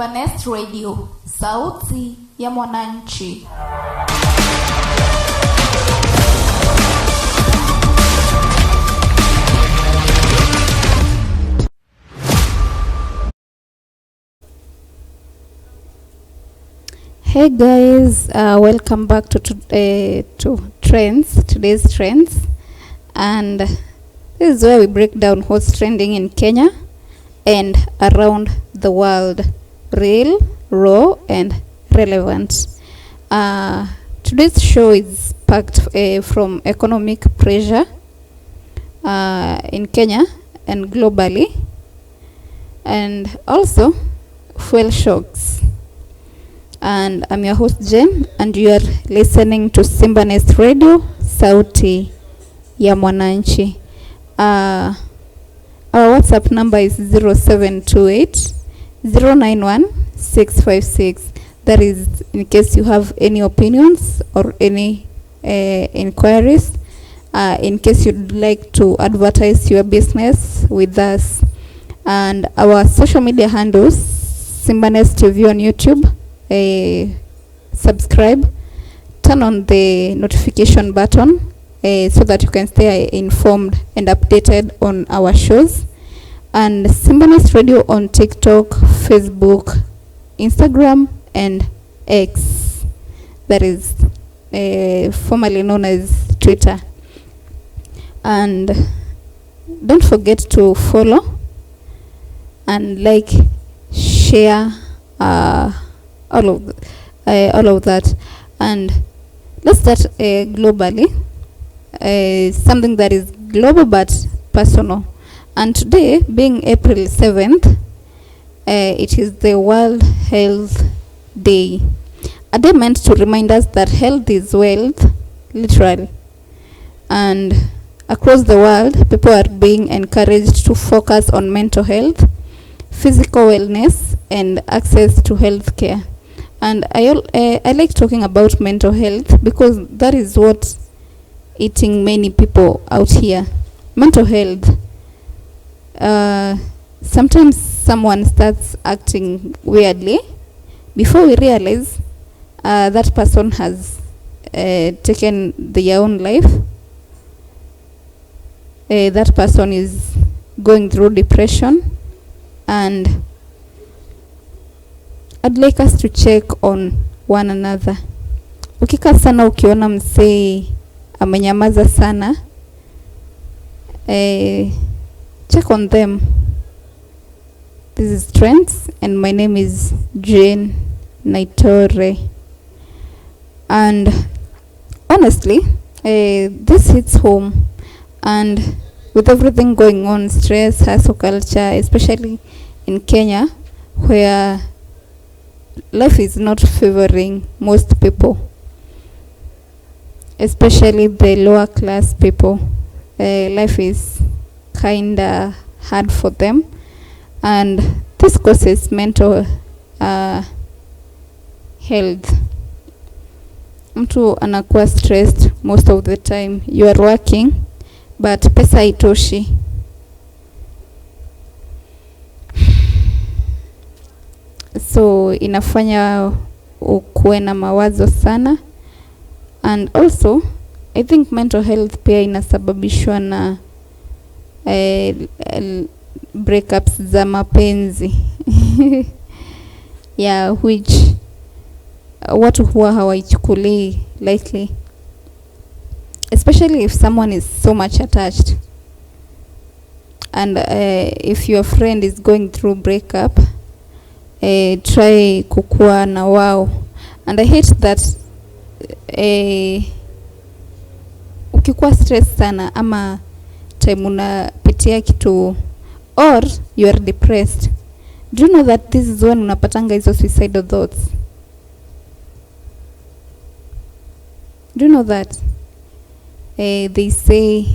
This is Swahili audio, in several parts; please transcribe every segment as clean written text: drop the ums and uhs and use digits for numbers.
Simba Nest Radio, sauti ya mwananchi. Hey guys, welcome back to today's trends, and this is where we break down what's trending in Kenya and around the world, real, raw, and relevant. Today's show is packed from economic pressure in Kenya and globally, and also fuel shocks. And I'm your host Jen, and you are listening to Simba Nest Radio, sauti ya mwananchi. Our WhatsApp number is 0728 091 656. That is in case you have any opinions or any inquiries. In case you'd like to advertise your business with us. And our social media handles, Simba Nest TV on YouTube. Subscribe, turn on the notification button so that you can stay informed and updated on our shows. And Simba Nest Radio on TikTok, Facebook, Instagram, and X, that is formerly known as Twitter. And don't forget to follow and like, share, all of that. And let's start globally, something that is global but personal. And today, being April 7th, it is the World Health Day, a day meant to remind us that health is wealth, literally. And across the world, people are being encouraged to focus on mental health, physical wellness, and access to health care. And I like talking about mental health because that is what's eating many people out here. Mental health. Sometimes someone starts acting weirdly. Before we realize, that person has taken their own life. That person is going through depression. And I'd like us to check on one another. Ukika sana ukiona msee amenyamaza sana, check on them. This is Trends, and my name is Jane Naitore. And honestly, this hits home. And with everything going on, stress, hustle culture, especially in Kenya, where life is not favoring most people, especially the lower class people. Life is kinda hard for them, and this causes mental health. Mtu anakuwa stressed most of the time. You are working but pesa haitoshi. So inafanya ukuwe na mawazo sana. And also I think mental health pia inasababishwa na breakups za mapenzi. Yeah, which watu huwa hawaichukulii lightly, especially if someone is so much attached. And if your friend is going through breakup, try kukua na wao. And I hate that ukikuwa stress sana ama time unapitia kitu or you are depressed, do you know that this is when unapatanga hizo suicidal thoughts? Do you know that they say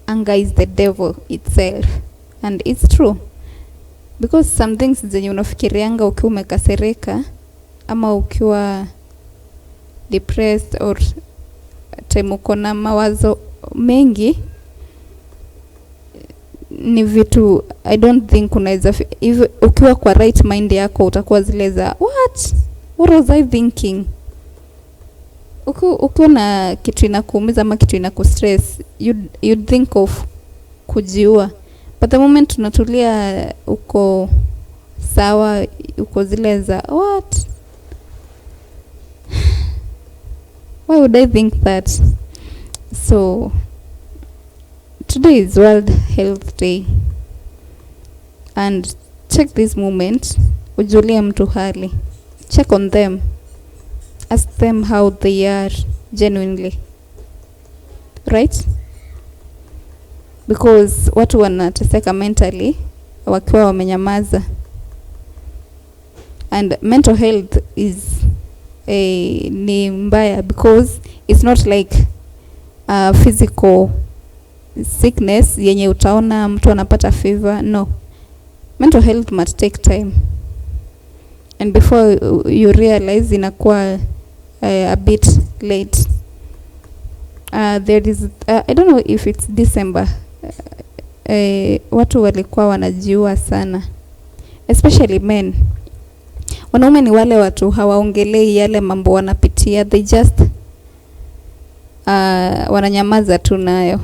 anger is the devil itself, and it's true, because some things zenye unafikirianga ukiwa umekasirika ama ukiwa depressed or time uko na mawazo mengi ni vitu I don't think unaweza ukiwa kwa right mind yako utakuwa zile za what was I thinking. Ukiwa na kitu inakuumiza ama kitu inakustress, you'd think of kujiua, but the moment unatulia uko sawa, uko zile za why would I think that. So today is World Health Day, and check this moment, ujulie mtu hali, check on them, ask them how they are genuinely, right? Because watu wanateseka mentally wakiwa wamenyamaza, and mental health is ni mbaya because it's not like a physical sickness yenye utaona mtu anapata fever. No, mental health must take time, and before you realize inakuwa a bit late. There is I don't know if it's December, watu walikuwa wanajiua sana, especially men. Wanaume ni wale watu hawaongelei yale mambo wanapitia, they just wananyamaza tu nayo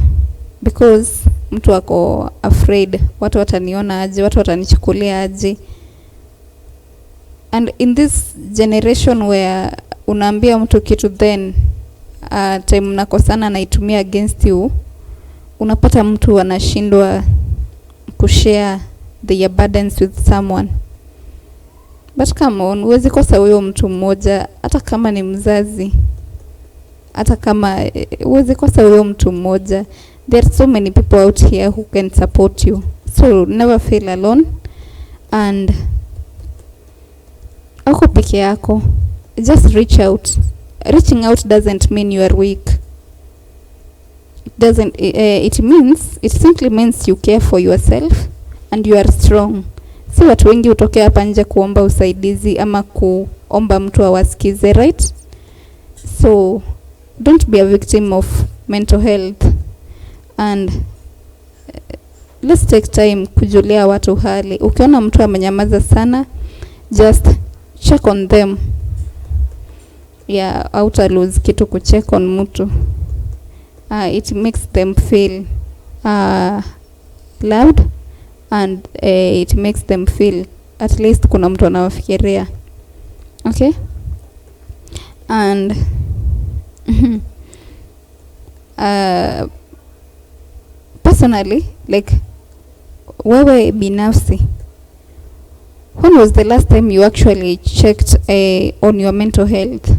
because mtu wako afraid, watu wataniona aje, watu watanichukulia aje. And in this generation where unaambia mtu kitu then time mnakosana na itumia against you, unapata mtu anashindwa kushare their burdens with someone. But come on, huwezi kosa huyo mtu mmoja, hata kama ni mzazi, hata kama huwezi kosa huyo mtu mmoja. There are so many people out here who can support you, so never feel alone. And uko peke yako, just reach out. Reaching out doesn't mean you are weak. It simply means you care for yourself and you are strong. Si watu wengi utokea hapa nje kuomba usaidizi ama kuomba mtu awasikize, right? So don't be a victim of mental health, and let's take time kujulia watu hali. Ukiona mtu amenyamaza sana, just check on them. Yeah, outa lose kitu kucheck on mtu. It makes them feel loud, and it makes them feel at least kuna mtu anawafikiria. Okay? And personally, like wewe binafsi, when was the last time you actually checked on your mental health?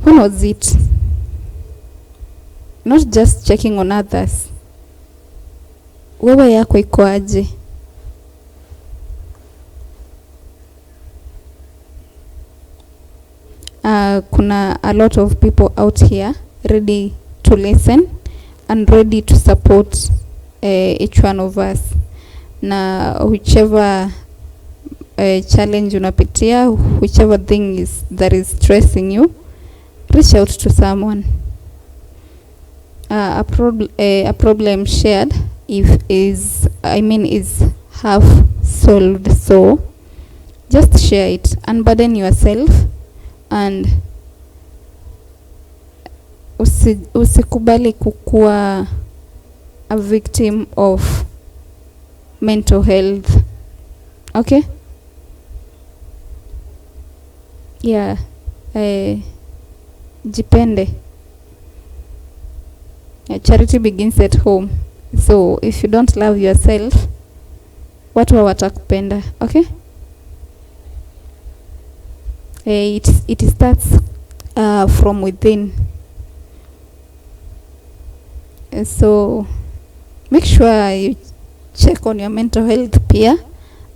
When was it? Not just checking on others. Wewe yako iko aje? Kuna a lot of people out here ready to listen and ready to support each one of us. Na whichever challenge unapitia, whichever thing that is stressing you, reach out to someone. A problem shared is half solved. So just share it, unburden yourself, and usikubali kukua a victim of mental health. Okay? Yeah. Jipende. Charity begins at home. So if you don't love yourself, watu hawatakupenda. Okay? It starts from within. So make sure you check on your mental health pia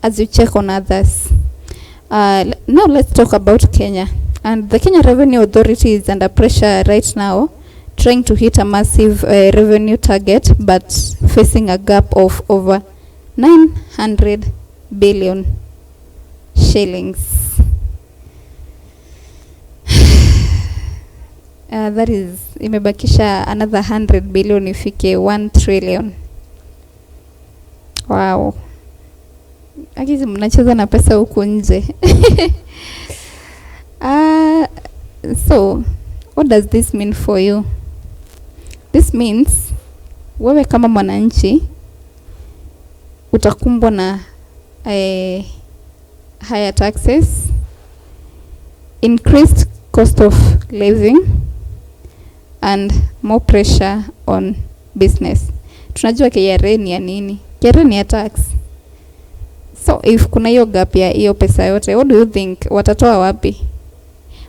as you check on others. Now let's talk about Kenya. And the Kenya Revenue Authority is under pressure right now, trying to hit a massive revenue target, but facing a gap of over 900 billion shillings. that is imebakisha another 100 billion ifike 1 trillion. Wow. Akizi mnacheza na pesa huku nje. So what does this mean for you? This means wewe kama mwananchi utakumbwa na higher taxes, increased cost of living, and more pressure on business. Tunajua KRA ni ya nini? KRA ni ya tax. So if kuna hiyo gap ya hiyo pesa yote, what do you think watatoa wapi?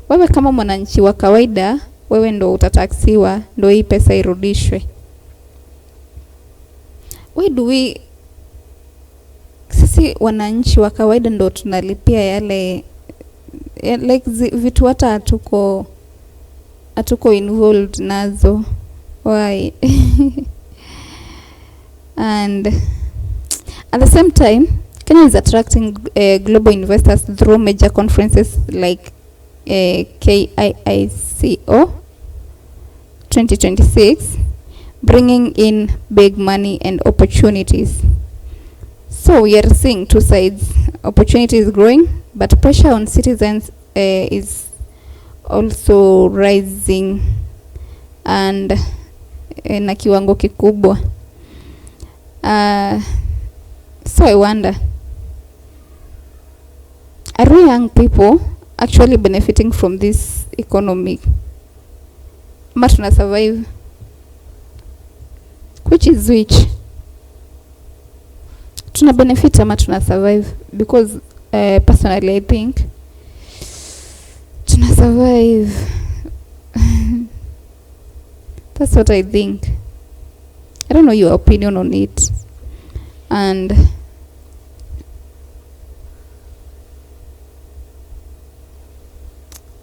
Wewe kama mwananchi wa kawaida, wewe ndo utataksiwa, ndo hii pesa irudishwe. Sisi wananchi wa kawaida ndo tunalipia yale like vitu hata hatuko involved nazo. Why? And at the same time, Kenya is attracting global investors through major conferences like KIICO 2026, bringing in big money and opportunities. So we are seeing two sides. Opportunities growing, but pressure on citizens is also rising, and na kiwango kikubwa. So I wonder, are we young people actually benefiting from this economy? Ama tuna survive? Which is which? Tuna benefit ama tuna survive? Because personally I think tuna survive. That's what I think. I don't know your opinion on it. And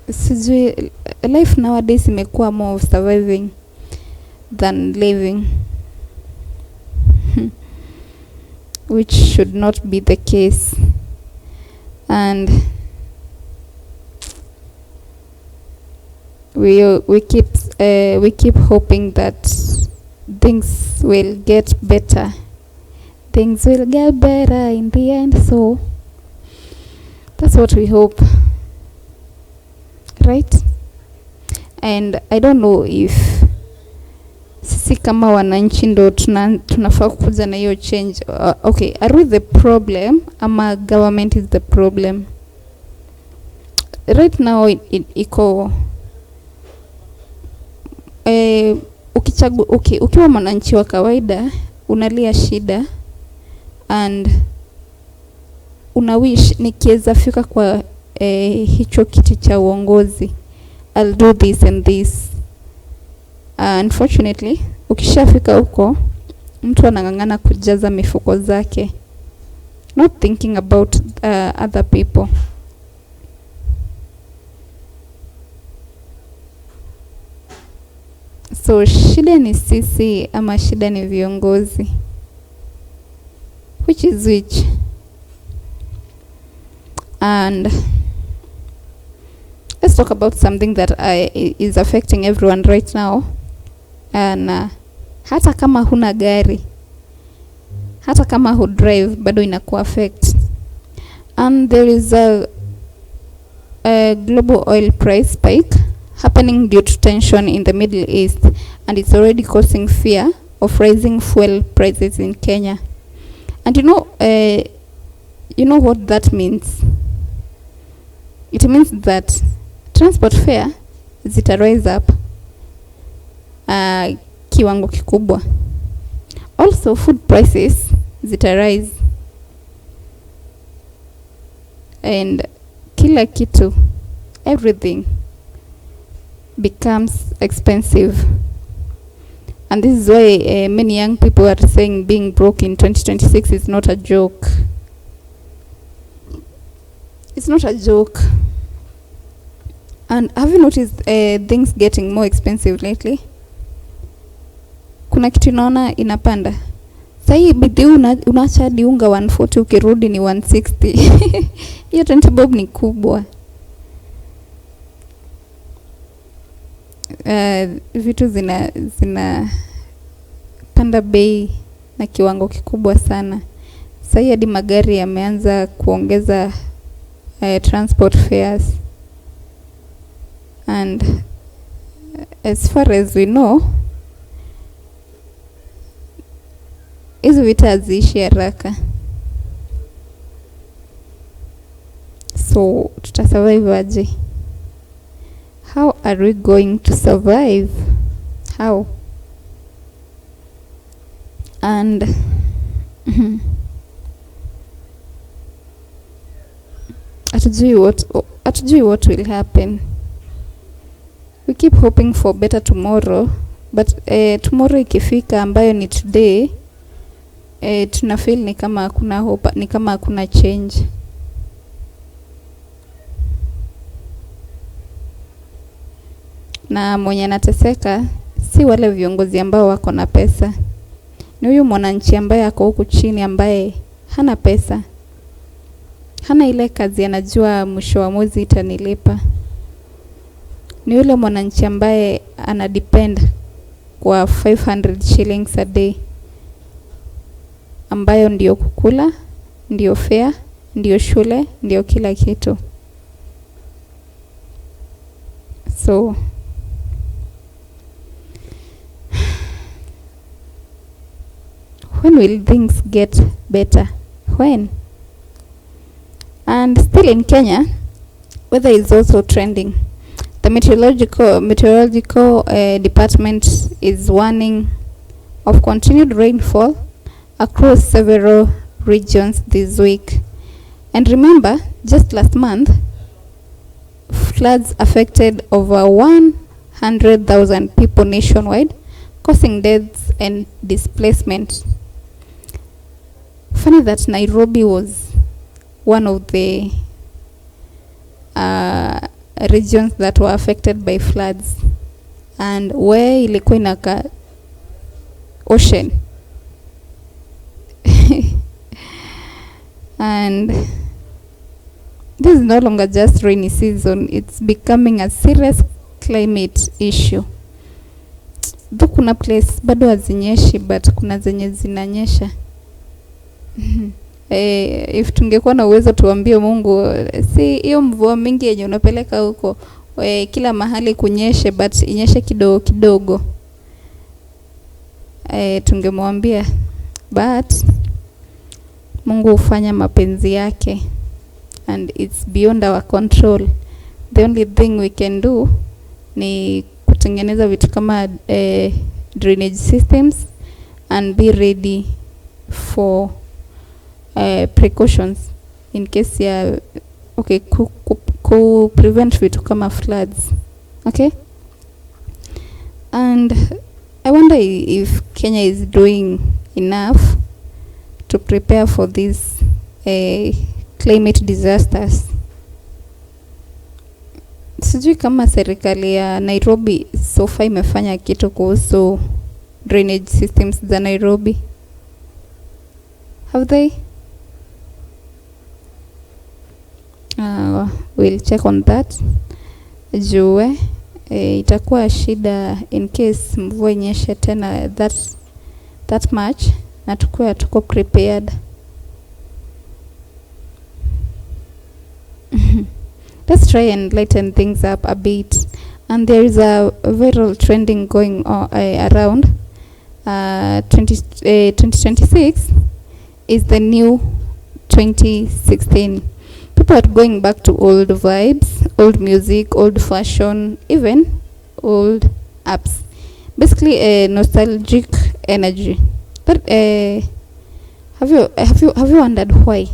sijui, life nowadays imekuwa more of surviving than living, which should not be the case. And we keep hoping that things will get better. Things will get better in the end. So that's what we hope, right? And I don't know if sisi kama wananchi ndo tunafaa kuja na hiyo change. Okay, are we the problem ama government is the problem? Right now iko ukiwa mwananchi wa kawaida unalia shida and unawish nikiweza fika kwa hicho kiti cha uongozi, I'll do this and this. Unfortunately, ukishafika huko mtu anangangana kujaza mifuko zake, not thinking about other people. So shida ni sisi ama shida ni viongozi? Which is which? And let's talk about something that is affecting everyone right now. And hata kama huna gari, hata kama hu drive, bado inaku affect. And there is a global oil price spike happening due to tension in the Middle East, and it's already causing fear of rising fuel prices in Kenya. And you know what that means? It means that transport fare zita rise up kiwango kikubwa. Also food prices zita rise, and kila kitu, everything becomes expensive. And this is why many young people are saying being broke in 2026 is not a joke. It's not a joke. And have you noticed things getting more expensive lately? Kuna kitu naona inapanda. Sai bidii unaacha hadi unga 140 ukirudi ni 160. Hiyo 20 bob ni kubwa. vitu zina panda bei na kiwango kikubwa sana. Sasa hadi magari yameanza kuongeza transport fares, and as far as we know, hizo vitu haziishi haraka. So tutasurvive aje? How are we going to survive? How? And hatujui what will happen. We keep hoping for better tomorrow, but tomorrow ikifika ambayo ni today, tuna feel ni kama hakuna hope, ni kama hakuna change. Na mwenye anateseka si wale viongozi ambao wako na pesa, ni huyu mwananchi ambaye ako huku chini, ambaye hana pesa, hana ile kazi, anajua mwisho wa mwezi itanilipa. Ni yule mwananchi ambaye ana depend kwa 500 shillings a day, ambayo ndio kukula, ndio fare, ndio shule, ndio kila kitu. So when will things get better? When? And still in Kenya, weather is also trending. The meteorological department is warning of continued rainfall across several regions this week. And remember, just last month, floods affected over 100,000 people nationwide, causing deaths and displacement. Funny that Nairobi was one of the regions that were affected by floods, and where ilikuwa inaka ocean. And this is no longer just rainy season, it's becoming a serious climate issue. Though kuna place bado hazinyeshi, but kuna zenye zinanyesha. If tungekuwa na uwezo tuambie Mungu, si hiyo mvua mingi yenye unapeleka huko kila mahali kunyeshe, but inyeshe kidogo kidogo, tungemwambia. But Mungu hufanya mapenzi yake, and it's beyond our control. The only thing we can do ni kutengeneza vitu kama drainage systems and be ready for precautions in case ya prevent vitu kama floods. Okay? And I wonder if Kenya is doing enough to prepare for these climate disasters. Sijui kama serikali ya Nairobi so far imefanya kitu kuhusu drainage systems za Nairobi. Have they? We'll check on that. Jue itakuwa shida in case mvua inyeshe tena that much, na tuko prepared. Let's try and lighten things up a bit. And there is a viral trending going on around. 2026 is the new 2016. People are going back to old vibes, old music, old fashion, even old apps. Basically a nostalgic energy. But have you wondered why?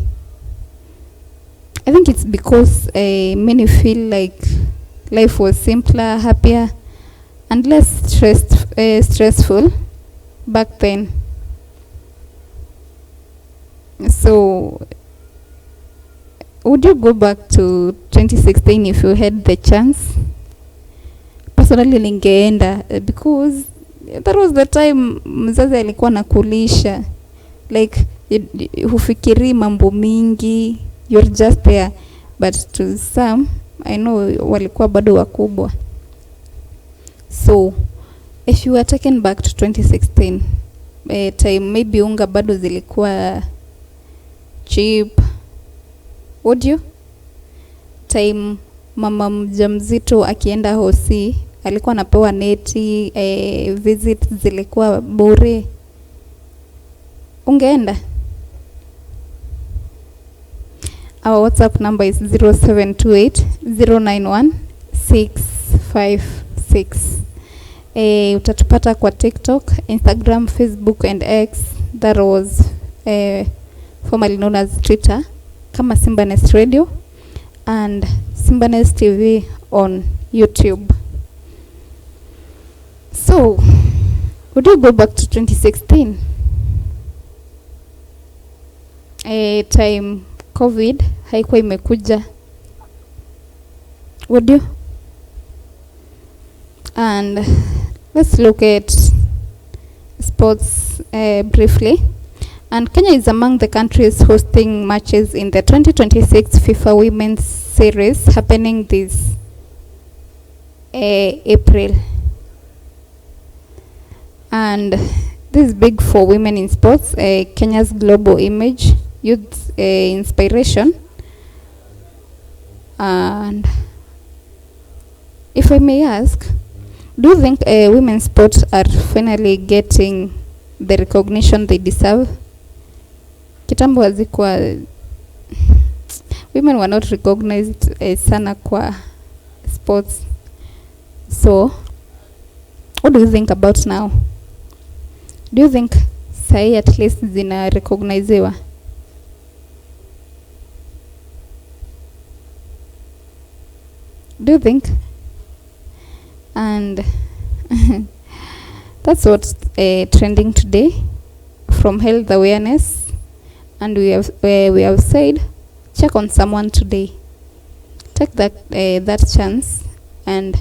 I think it's because many feel like life was simpler, happier, and less stressful back then. So would you go back to 2016 if you had the chance? Personally ningeenda, because that was the time mzazi alikuwa nakulisha, like hufikiri mambo mingi, you're just there. But to some, I know walikuwa bado wakubwa. So if you were taken back to 2016, time maybe unga bado zilikuwa cheap, would you? Time mama mjamzito akienda hosi alikuwa anapewa neti, visit zilikuwa bure, ungeenda? Our WhatsApp number is 0728091656. Utatupata kwa TikTok, Instagram, Facebook and X, that was formerly known as Twitter, kama Simbanest Radio, and Simbanest TV on YouTube. So, would you go back to 2016? Time COVID haikuwa imekuja, would you? And let's look at sports briefly. And Kenya is among the countries hosting matches in the 2026 FIFA Women's Series happening this April. And this is big for women in sports, Kenya's global image, youth inspiration. And if I may ask, do you think women's sports are finally getting the recognition they deserve? Kitambo hazikuwa, women were not recognized sana kwa sports. So, what do you think about now? Do you think sahi at least zina recognizewa? Do you think? And that's what's trending today from health awareness. And we have said, check on someone today. Take that chance and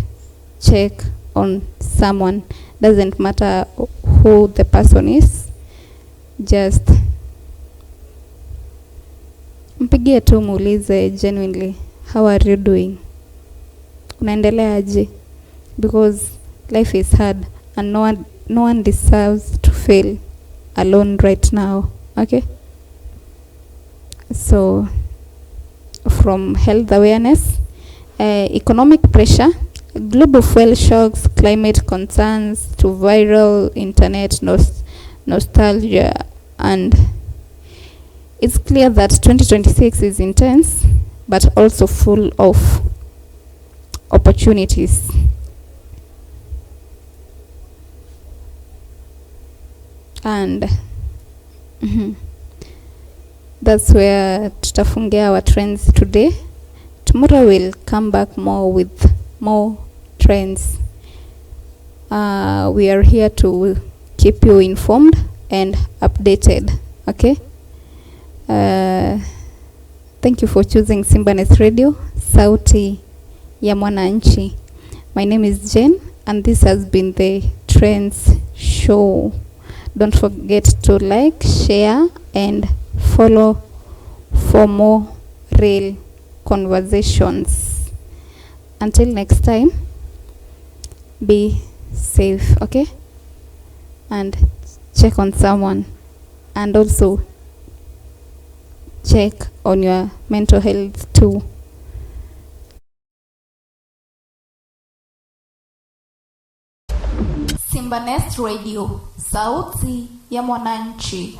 check on someone. Doesn't matter who the person is, just mpigie tu muulize genuinely, how are you doing? Unaendelea aje? Because life is hard and no one deserves to fail alone right now. Okay? So from health awareness, economic pressure, global fuel shocks, climate concerns, to viral internet nostalgia, and it's clear that 2026 is intense but also full of opportunities. And that's where tutafungia our trends today. Tomorrow we'll come back more with more trends. We are here to keep you informed and updated. Okay? Thank you for choosing Simbanest Radio, Sauti ya Mwananchi. My name is Jane and this has been the Trends Show. Don't forget to like, share and follow for more real conversations. Until next time, be safe, okay? And check on someone, and also check on your mental health too. Simbanest Radio, Sauti ya Mwananchi.